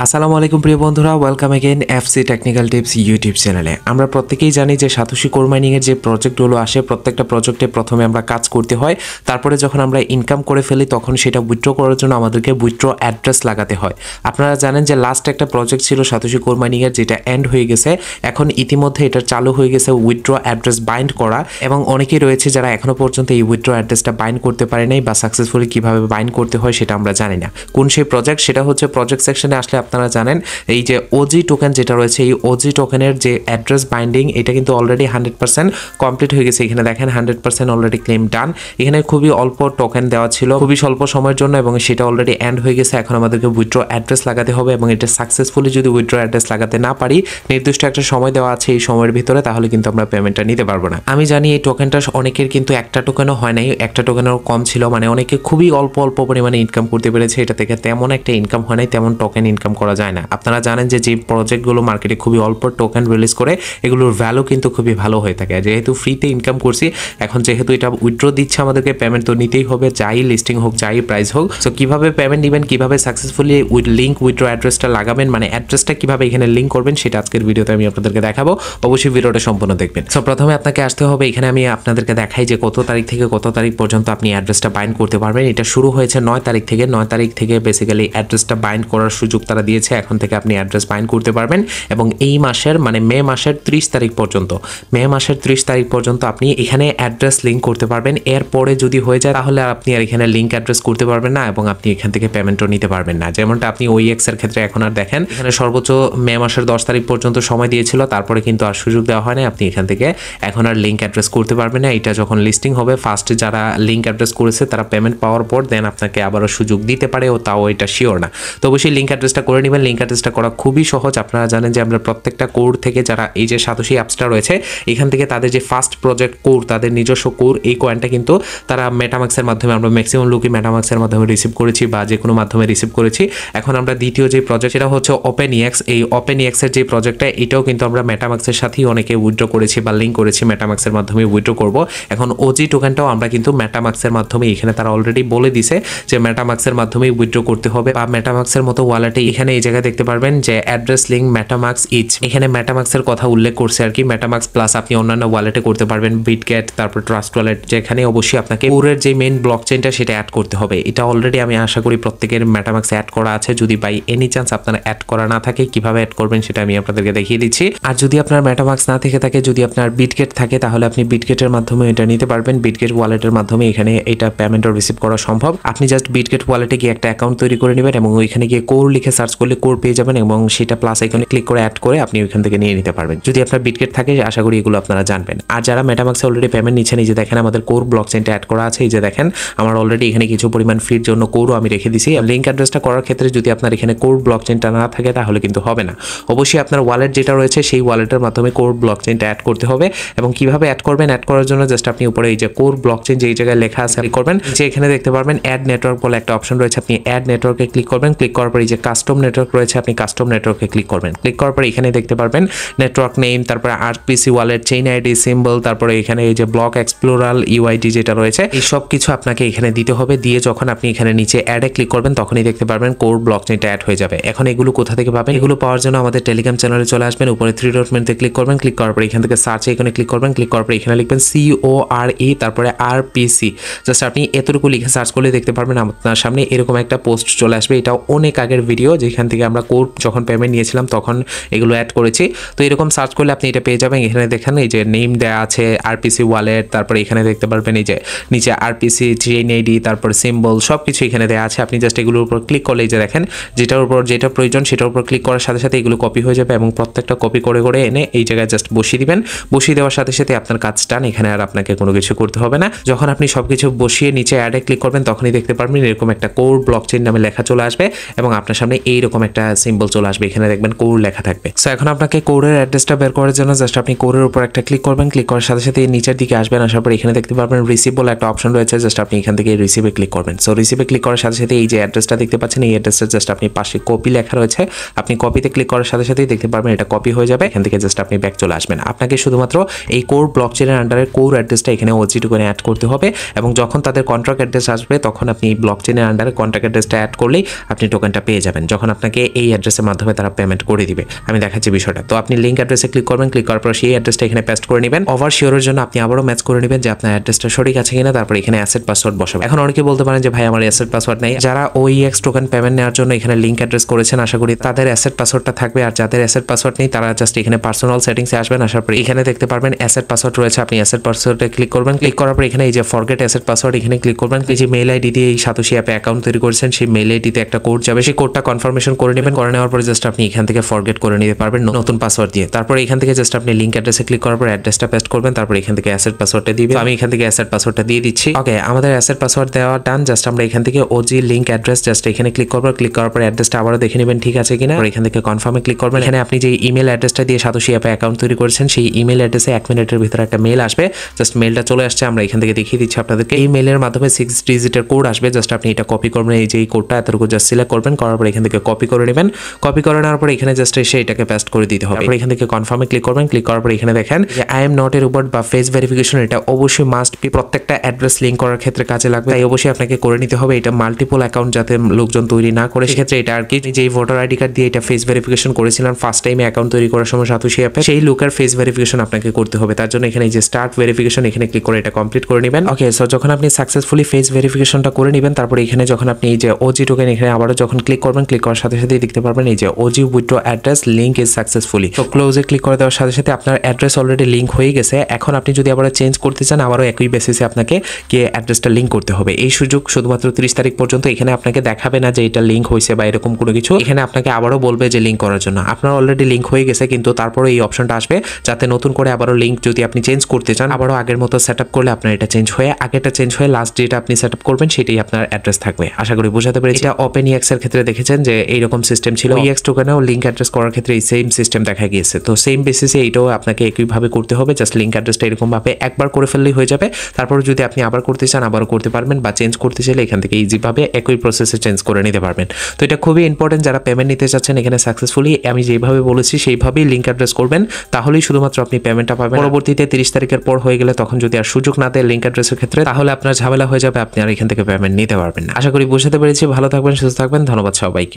আসসালামু আলাইকুম প্রিয় বন্ধুরা, welcome again FC technical tips YouTube চ্যানেলে। আমরা প্রত্যেকেই জানি যে সাতোশি কোর মাইনিং এর যে প্রজেক্টগুলো আসে প্রত্যেকটা প্রজেক্টে প্রথমে আমরা কাজ করতে হয়, তারপরে যখন আমরা ইনকাম করে ফেলি তখন সেটা উইথড্র করার জন্য আমাদেরকে উইথড্র অ্যাড্রেস লাগাতে হয়। আপনারা জানেন যে লাস্ট একটা প্রজেক্ট ছিল সাতোশি কোর মাইনিং এর, যেটা এন্ড হয়ে গেছে। এখন ইতিমধ্যে এটা চালু হয়ে গেছে উইথড্র অ্যাড্রেস বাইন্ড করা, এবং অনেকেই রয়েছে যারা এখনো পর্যন্ত এই উইথড্র অ্যাড্রেসটা বাইন্ড করতে পারে নাই বা সাকসেসফুলি কিভাবে বাইন্ড করতে হয় সেটা আমরা জানি না। কোন সেই প্রজেক্ট, সেটা হচ্ছে প্রজেক্ট সেকশনে আসলে আপনারা জানেন এই যে ওজি টোকেন যেটা রয়েছে, এই ওজি টোকেনের যে অ্যাড্রেস বাইন্ডিং এটা কিন্তু অলরেডি 100% কমপ্লিট হয়ে গেছে। এখানে দেখেন 100% অলরেডি ক্লেম ডান। এখানে খুবই অল্প টোকেন দেওয়া ছিল খুবই স্বল্প সময়ের জন্য, এবং সেটা অলরেডি এন্ড হয়ে গেছে। এখন আমাদেরকে উইথড্র অ্যাড্রেস লাগাতে হবে, এবং এটা সাকসেসফুলি যদি উইথড্র অ্যাড্রেস লাগাতে না পারি, নির্দিষ্ট একটা সময় দেওয়া আছে, এই সময়ের ভিতরে, তাহলে কিন্তু আমরা পেমেন্টটা নিতে পারবো না। আমি জানি এই টোকেনটা অনেকের কিন্তু একটা টোকেনও হয় নাই, একটা টোকেনেরও কম ছিল, মানে অনেকে খুবই অল্প পরিমাণে ইনকাম করতে পেরেছে। এটা থেকে তেমন একটা ইনকাম হয় নাই, তেমন টোকেন ইনকাম করা যায় না। আপনারা জানেন যে যে প্রজেক্টগুলো মার্কেটে খুবই অল্প টোকেন রিলিজ করে এগুলোর ভ্যালু কিন্তু খুবই ভালো হয়ে থাকে। যেহেতু ফ্রিতে ইনকাম করছি, এখন যেহেতু এটা উইথড্র দিচ্ছে আমাদেরকে, পেমেন্ট তো নিতেই হবে, যাই লিস্টিং হোক যাই প্রাইস হোক। সো কিভাবে পেমেন্ট নেবেন, কিভাবে সাকসেসফুলি লিঙ্ক উইথড্র অ্যাড্রেসটা লাগাবেন, মানে অ্যাড্রেসটা কিভাবে এখানে লিঙ্ক করবেন, সেটা আজকের ভিডিওতে আমি আপনাদেরকে দেখাবো। অবশ্যই ভিডিওটা সম্পূর্ণ দেখবেন। সো প্রথমে আপনাকে আসতে হবে, এখানে আমি আপনাদেরকে দেখাই যে কত তারিখ থেকে কত তারিখ পর্যন্ত আপনি অ্যাড্রেসটা বাইন্ড করতে পারবেন। এটা শুরু হয়েছে 9 তারিখ থেকে। 9 তারিখ থেকে বেসিক্যালি অ্যাড্রেসটা বাইন্ড করার সুযোগ তারা দিয়েছে। এখন থেকে আপনি অ্যাড্রেস বাইন্ড করতে পারবেন, এবং এই মাসের মানে মে মাসের 30 তারিখ পর্যন্ত, মে মাসের 30 তারিখ পর্যন্ত আপনি এখানে অ্যাড্রেস লিঙ্ক করতে পারবেন। এরপরে যদি হয়ে যায় তাহলে আপনি আর এখানে লিঙ্ক অ্যাড্রেস করতে পারবেন না, এবং আপনি এখান থেকে পেমেন্টও নিতে পারবেন না। যেমনটা আপনি OEX এর ক্ষেত্রে এখন আর দেখেন, এখানে সর্বোচ্চ মে মাসের 10 তারিখ পর্যন্ত সময় দিয়েছিল, তারপরে কিন্তু আর সুযোগ দেওয়া হয় না। আপনি এখান থেকে এখন আর লিঙ্ক অ্যাড্রেস করতে পারবেন না। এটা যখন লিস্টিং হবে, ফার্স্টে যারা লিঙ্ক অ্যাড্রেস করেছে তারা পেমেন্ট পাওয়ার পর দেন আপনাকে আবারও সুযোগ দিতে পারে, ও তাও এটা শিওর না। তো অবশ্যই লিঙ্ক অ্যাড্রেসটা করে নেবেন। লিঙ্ক অ্যাড্রেসটা করা খুবই সহজ। আপনারা জানেন যে আমরা প্রত্যেকটা কোর থেকে যারা এই যে সাতোশি অ্যাপসটা রয়েছে, এখান থেকে তাদের যে ফার্স্ট প্রজেক্ট কোর, তাদের নিজস্ব কোর, এই কয়েনটা কিন্তু তারা মেটামাক্সের মাধ্যমে, আমরা ম্যাক্সিমাম লোকই মেটামাক্সের মাধ্যমে রিসিভ করেছি বা যে কোনো মাধ্যমে রিসিভ করেছি। এখন আমরা দ্বিতীয় যে প্রজেক্ট, সেটা হচ্ছে OpenEX। এই OpenEX এর যে প্রজেক্টটা, এটাও কিন্তু আমরা মেটামাক্সের সাথেই অনেকে উইথড্র করেছি বা লিঙ্ক করেছি, মেটামাক্সের মাধ্যমে উইথড্র করব। এখন ওজি টোকেনটাও আমরা কিন্তু মেটামাক্সের মাধ্যমে, এখানে তারা অলরেডি বলে দিছে যে মেটামাক্সের মাধ্যমে উইথড্র করতে হবে, বা মেটামাক্সের মতো ওয়ালেটে এখানে এই জায়গায় দেখতে পারবেন যে অ্যাড্রেস লিঙ্ক মেটামাক্স ইচ, এখানে মেটামাক্সের কথা উল্লেখ করছে আর কি। মেটামাক্স প্লাস আপনি অন্যান্য ওয়ালেটে করতে পারবেন, বিটগেট, তারপর ট্রাস্ট ওয়ালেট, যেখানে অবশ্যই আপনাকে কোরের যে মেইন ব্লক চেইনটা সেটা অ্যাড করতে হবে। এটা অলরেডি আমি আশা করি প্রত্যেকের মেটামাক্সে অ্যাড করা আছে। যদি বাই এনি চান্স আপনার অ্যাড করা না থাকে, কিভাবে অ্যাড করবেন সেটা আমি আপনাদেরকে দেখিয়ে দিচ্ছি। আর যদি আপনার মেটামাক্স না থেকে থাকে, যদি আপনার বিটগেট থাকে, তাহলে আপনি বিটগেটের মাধ্যমে এটা নিতে পারবেন। বিটগেট ওয়ালেটের মাধ্যমে এখানে এটা পেমেন্টও রিসিভ করা সম্ভব। আপনি জাস্ট বিটগেট ওয়ালেটে গিয়ে একটা অ্যাকাউন্ট তৈরি করে নেবেন, এবং ওইখানে গিয়ে কোর লিখে সার্চ করলে কোর পেয়ে যাবেন, এবং সেটা প্লাস আইকনে ক্লিক করে অ্যাড করে আপনি ওইখান থেকে নিয়ে নিতে পারবেন। যদি আপনার বিটগেট থাকে, আশা করি এগুলো আপনারা জানবেন। আর যারা মেটামাক্সে অলরেডি পেমেন্ট নিচ্ছেন, এই যে দেখেন আমাদের কোর ব্লক চেইনটা অ্যাড করা আছে। এই যে দেখেন আমার অলরেডি এখানে কিছু পরিমাণ ফির জন্য কোরও আমি রেখে দিছি। লিঙ্ক অ্যাড্রেসটা করার ক্ষেত্রে যদি আপনার এখানে কোর ব্লক চেইনটা না থাকে তাহলে কিন্তু হবে না। অবশ্যই আপনার ওয়ালেট যেটা রয়েছে সেই ওয়ালেটের মাধ্যমে কোর ব্লক চেইনটা অ্যাড করতে হবে। এবং কিভাবে অ্যাড করবেন, অ্যাড করার জন্য জাস্ট আপনি উপরে এই যে কোর ব্লক চেইন যে এই জায়গায় লেখা আছে ক্লিক করবেন। যে এখানে দেখতে পারবেন অ্যাড নেটওয়ার্ক বলে একটা অপশন রয়েছে, আপনি অ্যাড নেটওয়ার্কে ক্লিক করবেন। ক্লিক করার পর এই যে কাস্টম নেটওয়ার্ক রয়েছে, আপনি কাস্টম নেটওয়ার্কে ক্লিক করবেন। ক্লিক করার পর এখানে দেখতে পারবেন নেটওয়ার্ক নেম, তারপরে RPC wallet, chain ID, symbol, তারপরে এখানে এই যে ব্লক এক্সপ্লোরাল UID যেটা রয়েছে, এই সব কিছু আপনাকে এখানে দিতে হবে। দিয়ে যখন আপনি এখানে নিচে অ্যাডে ক্লিক করবেন, তখনই দেখতে পারবেন কোর ব্লক চেইনটা অ্যাড হয়ে যাবে। এখন এগুলো কোথা থেকে পাবেন? এগুলো পাওয়ার জন্য আমাদের টেলিগ্রাম চ্যানেলে চলে আসবেন। উপরে 3 ডট মেনুতে ক্লিক করবেন। ক্লিক করার পর এখান থেকে সার্চ আইকনে ক্লিক করবেন। ক্লিক করার পর এখানে লিখবেন CORE, তারপরে RPC। জাস্ট আপনি এতটুকু লিখে সার্চ করলে দেখতে পারবেন আপনার সামনে এরকম একটা পোস্ট চলে আসবে। এটাও অনেক আগের ভিডিও, যেখান থেকে আমরা কোর যখন পেমেন্ট নিয়েছিলাম তখন এগুলো অ্যাড করেছি। তো এরকম সার্চ করলে আপনি এটা পেয়ে যাবেন। এখানে দেখেন এই যে নেম দেওয়া আছে, RPC ওয়ালেট, তারপরে এখানে দেখতে পারবেন এই যে নিচে RPC, চেইন আইডি, তারপর সিম্বল, সব কিছু এখানে দেওয়া আছে। আপনি জাস্ট এগুলোর উপর ক্লিক করলে এই যে দেখেন যেটার উপর যেটা প্রয়োজন সেটার উপর ক্লিক করার সাথে সাথে এগুলো কপি হয়ে যাবে, এবং প্রত্যেকটা কপি করে করে এনে এই জায়গায় জাস্ট বসিয়ে দিবেন। বসিয়ে দেওয়ার সাথে সাথে আপনার কাজ ডান। এখানে আর আপনাকে কোনো কিছু করতে হবে না। যখন আপনি সবকিছু বসিয়ে নিচে অ্যাডে ক্লিক করবেন, তখনই দেখতে পারবেন এরকম একটা কোর ব্লক চেইন নামে লেখা চলে আসবে, এবং আপনার সামনে এইরকম একটা সিম্বল চলে আসবে। এখানে দেখবেন কোর লেখা থাকবে। সো এখন আপনাকে কোরের অ্যাড্রেসটা বের করার জন্য জাস্ট আপনি কোরের উপর একটা ক্লিক করবেন। ক্লিক করার সাথে সাথে নিচের দিকে আসবেন। আসার পর এখানে দেখতে পারবেন রিসিভ বলে একটা অপশন রয়েছে, জাস্ট আপনি এখান থেকে রিসিভে ক্লিক করবেন। সো রিসিভে ক্লিক করার সাথে সাথে এই যে অ্যাড্রেসটা দেখতে পাচ্ছেন, এই অ্যাড্রেসটা জাস্ট আপনি পাশে কপি লেখা রয়েছে, আপনি কপিতে ক্লিক করার সাথে সাথেই দেখতে পারবেন এটা কপি হয়ে যাবে। এখান থেকে জাস্ট আপনি ব্যাক চলে আসবেন। আপনাকে শুধুমাত্র এই কোর ব্লক চেইনের আন্ডারে কোর অ্যাড্রেসটা এখানে ওজি টোকেনে অ্যাড করতে হবে, এবং যখন তাদের কন্ট্রাক্ট অ্যাড্রেস আসবে তখন আপনি ব্লক চেইনের আন্ডারে কন্ট্রাক্ট অ্যাড্রেসটা অ্যাড করলেই আপনি টোকেনটা পেয়ে যাবেন। যখন আপনাকে এই অ্যাড্রেসের মাধ্যমে তারা পেমেন্ট করে দিবে। আমি দেখাচ্ছি বিষয়টা। তো আপনি লিঙ্ক অ্যাড্রেসে ক্লিক করবেন, ক্লিক করার পর সেই অ্যাড্রেসটা এখানে পেস্ট করে নেবেন। ওভার শিওরের জন্য আপনি আবারও ম্যাচ করে নেবেন যে আপনার অ্যাড্রেসটা সঠিক আছে কিনা, তারপর এখানে অ্যাসেট পাসওয়ার্ড বসাবেন। এখন অনেকে বলতে পারেন যে ভাই আমার অ্যাসেট পাসওয়ার্ড নেই। যারা OEX টোকেন পেমেন্ট নেওয়ার জন্য এখানে লিঙ্ক অ্যাড্রেস করেছেন, আশা করি তাদের অ্যাসেট পাসওয়ার্ডটা থাকবে। আর যাদের অ্যাসেট পাসওয়ার্ড নেই তারা জাস্ট এখানে পার্সোনাল সেটিংসে আসবেন। আসার পর এখানে দেখতে পারবেন অ্যাসেট পাসওয়ার্ড রয়েছে, আপনি অ্যাসেট পাসওয়ার্ডে ক্লিক করবেন। ক্লিক করার পর এখানে এই যে ফরগেট অ্যাসেট পাসওয়ার্ড এখানে ক্লিক করবেন। এই যে মেইল আইডি দিয়ে এই সাতোশি অ্যাপে অ্যাকাউন্ট তৈরি করেছেন, সেই মেইল আইডিতে একটা কোড যাবে, সেই কোডটা কনফার্মেশন করে নেবেন। করে নেওয়ার পরে জাস্ট আপনি এখান থেকে ফরগেট করে নিতে পারবেন নতুন পাসওয়ার্ড দিয়ে। তারপর এখান থেকে জাস্ট আপনি লিঙ্ক অ্যাড্রেসে ক্লিক করার পর অ্যাড্রেসটা পেস্ট করবেন। তারপর এখান থেকে অ্যাসেট পাসওয়ার্ডটা দিবেন। আমি এখান থেকে অ্যাসেট পাসওয়ার্ডটা দিয়ে দিচ্ছি। ওকে, আমাদের অ্যাসেট পাসওয়ার্ড দেওয়া ডান। জাস্ট আমরা এখান থেকে OG লিঙ্ক অ্যাড্রেস জাস্ট এখানে ক্লিক করবো। ক্লিক করার পর অ্যাড্রেসটা আবারও দেখে নেবেন ঠিক আছে কিনা। এখান থেকে কনফার্মে ক্লিক করবেন। এখানে আপনি যে ইমেল অ্যাড্রেসটা দিয়ে সাতোশি অ্যাপে অ্যাকাউন্ট তৈরি করেছেন, সেই ইমেল অ্যাড্রেসে 1 মিনিটের ভিতরে একটা মেল আসবে। জাস্ট মেলটা চলে আসছে, আমরা এখান থেকে দেখিয়ে দিচ্ছি আপনাদেরকে। এই মেলের মাধ্যমে 6 ডিজিটের কোড আসবে। জাস্ট আপনি এটা কপি করবেন, এই যে এই কোডটা এতটুকু জাস্ট সিলেক্ট করবেন, করার পর এখান থেকে কপি করে নেবেন। কপি করে নেওয়ার পর এখানে জাস্ট এসে এটাকে পেস্ট করে দিতে হবে। তারপর এখান থেকে কনফার্মে ক্লিক করবেন। ক্লিক করার পর এখানে দেখেন যে আই এম নট এর উপর বা ফেস ভেরিফিকেশন, এটা অবশ্যই মাস্ট বি, প্রত্যেকটা অ্যাড্রেস লিঙ্ক করার ক্ষেত্রে কাজে লাগবে, তাই অবশ্যই আপনাকে করে নিতে হবে। এটা মাল্টিপল অ্যাকাউন্ট যাতে লোকজন তৈরি না করে, সেক্ষেত্রে এটা আর কি যে ভোটার আইডি কার্ড দিয়ে এটা ফেস ভেরিফিকেশন করেছিলেন ফার্স্ট টাইমে অ্যাকাউন্ট তৈরি করার সময় সাতোশি অ্যাপে, সেই লোকের ফেস ভেরিফিকেশন আপনাকে করতে হবে। তার জন্য এখানে যে স্টার্ট ভেরিফিকেশন এখানে ক্লিক করে এটা কমপ্লিট করে নেবেন। ওকে, সো যখন আপনি সাকসেসফুলি ফেস ভেরিফিকেশনটা করে নেবেন, তারপর এখানে যখন আপনি এই যে OG টোকেন এখানে আবারও যখন ক্লিক করবেন, ক্লিক করার সাথে সাথে দেখতে পারবেন এই যে OG withdraw address link is successfully. তো ক্লোজে ক্লিক করে দেওয়ার সাথে সাথে আপনার অ্যাড্রেস অলরেডি লিঙ্ক হয়ে গেছে। এখন আপনি যদি আবার চেঞ্জ করতে চান, আবারও একই বেসিসে আপনাকে গিয়ে অ্যাড্রেসটা লিঙ্ক করতে হবে। এই সুযোগ শুধুমাত্র 30 তারিখ পর্যন্ত। এখানে আপনাকে দেখাবে না যে এটা লিঙ্ক হয়েছে বা এরকম কোনো কিছু। এখানে আপনাকে আবারও বলবে যে লিঙ্ক করার জন্য। আপনার অলরেডি লিঙ্ক হয়ে গেছে, কিন্তু তারপরে এই অপশনটা আসবে যাতে নতুন করে আবারও লিঙ্ক যদি আপনি চেঞ্জ করতে চান, আবারও আগের মতো সেট আপ করলে আপনার এটা চেঞ্জ হয়ে, আগেটা চেঞ্জ হয়ে লাস্ট যেটা আপনি সেট আপ করবেন সেটাই আপনার অ্যাড্রেস থাকবে। আশা করি বোঝাতে পেরেছি। এটা OpenEX এর ক্ষেত্রে দেখেছেন যে এইরকম সিস্টেম ছিল। OEX টোকেনেও লিঙ্ক অ্যাড্রেস করার ক্ষেত্রে এই সেম সিস্টেম দেখা গিয়েছে। তো সেম বেসিসে এটাও আপনাকে একইভাবে করতে হবে। জাস্ট লিঙ্ক অ্যাড্রেসটা এরকম ভাবে একবার করে ফেললেই হয়ে যাবে। তারপর যদি আপনি আবার করতে চান, আবারও করতে পারবেন, বা চেঞ্জ করতে চাইলে এখান থেকে ইজিভাবে একই প্রসেসে চেঞ্জ করে নিতে পারবেন। তো এটা খুবই ইম্পর্টেন্ট, যারা পেমেন্ট নিতে চাচ্ছেন এখানে সাকসেসফুলি আমি যেভাবে বলেছি সেইভাবেই লিঙ্ক অ্যাড্রেস করবেন, তাহলেই শুধুমাত্র আপনি পেমেন্টটা পাবেন। পরবর্তীতে 30 তারিখের পর হয়ে গেলে তখন যদি আর সুযোগ না দেয় লিঙ্ক অ্যাড্রেসের ক্ষেত্রে, তাহলে আপনার ঝামেলা হয়ে যাবে, আপনি আর এখান থেকে পেমেন্ট নিতে পারবেন না। আশা করি বুঝতে পেরেছি। ভালো থাকবেন, সুস্থ থাকবেন। ধন্যবাদ সবাইকে।